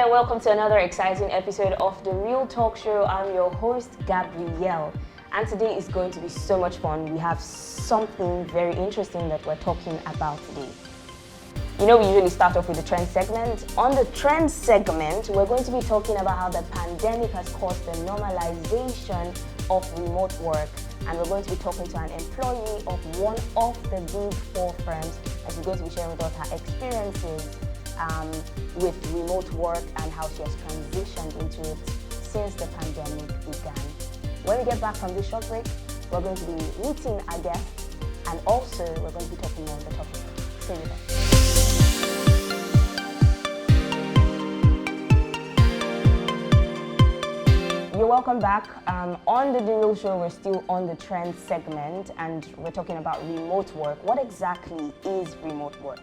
and welcome to another exciting episode of The Real Talk Show. I'm your host, Gabrielle, and today is going to be so much fun. We have something very interesting that we're talking about today. You know, we usually start off with the trend segment. On the trend segment, we're going to be talking about how the pandemic has caused the normalization of remote work, and we're going to be talking to an employee of one of the big four firms, and she's going to be sharing with us her experiences with remote work and how she has transitioned into it since the pandemic began. When we get back from this short break, we're going to be meeting our guests, and also we're going to be talking more on the topic. Stay with us. You're welcome back. On the Real Show, we're still on the trend segment, and we're talking about remote work. What exactly is remote work?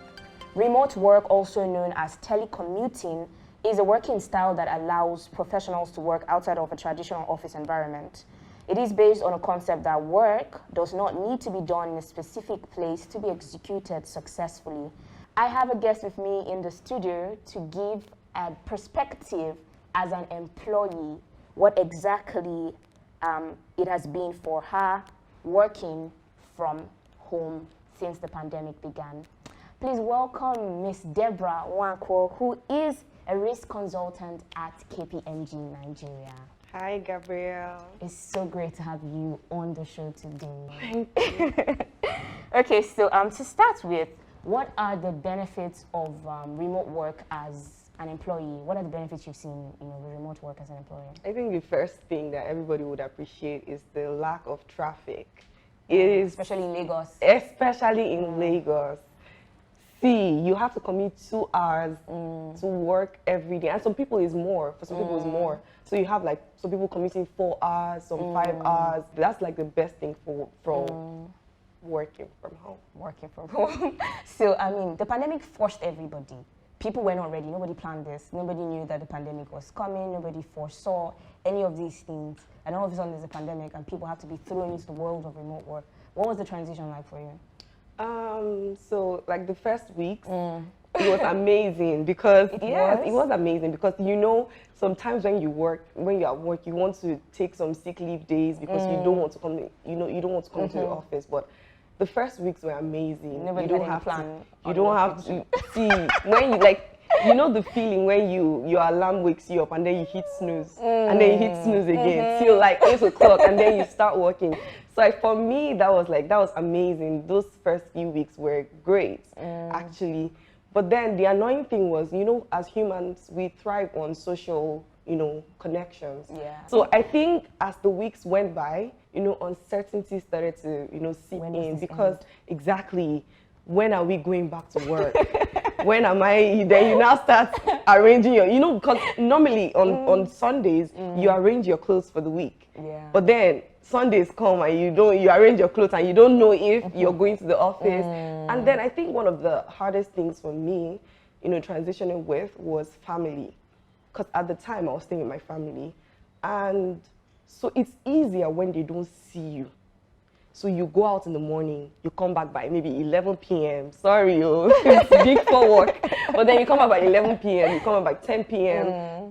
Remote work, also known as telecommuting, is a working style that allows professionals to work outside of a traditional office environment. It is based on a concept that work does not need to be done in a specific place to be executed successfully. I have a guest with me in the studio to give a perspective as an employee, what exactly it has been for her working from home since the pandemic began. Please welcome Miss Deborah Nwankwo, who is a risk consultant at KPMG Nigeria. Hi, Gabrielle. It's so great to have you on the show today. Thank you. Okay, so to start with, what are the benefits of remote work as an employee? What are the benefits you've seen, with remote work as an employee? I think the first thing that everybody would appreciate is the lack of traffic. It is especially in Lagos. Especially in Lagos. See, you have to commute 2 hours to work every day, and some people is more. For some people is more. So you have some people commuting 4 hours, some 5 hours. That's like the best thing from working from home. Working from home. So the pandemic forced everybody. People were not ready. Nobody planned this. Nobody knew that the pandemic was coming. Nobody foresaw any of these things. And all of a sudden there's a pandemic and people have to be thrown into the world of remote work. What was the transition like for you? So the first weeks, it was amazing because it was amazing because sometimes when you're at work, you want to take some sick leave days because you don't want to come. You don't want to come to the office, but the first weeks were amazing. Nobody you don't had have plan. To. You don't have to see when you the feeling when your alarm wakes you up and then you hit snooze and then you hit snooze again till 8 o'clock and then you start working. So for me, that was amazing. Those first few weeks were great, actually. But then the annoying thing was, as humans, we thrive on social, connections. Yeah. So I think as the weeks went by, uncertainty started to, seep in because exactly when are we going back to work? When am I? Then you now start arranging your, because normally on Sundays you arrange your clothes for the week. Yeah. But then Sundays come and you arrange your clothes and you don't know if you're going to the office. And then I think one of the hardest things for me, transitioning with was family. Because at the time I was staying with my family. And so it's easier when they don't see you. So you go out in the morning, you come back by maybe 11 p.m. Sorry, it's big for work. But then you come back by 11 p.m., you come back by 10 p.m. And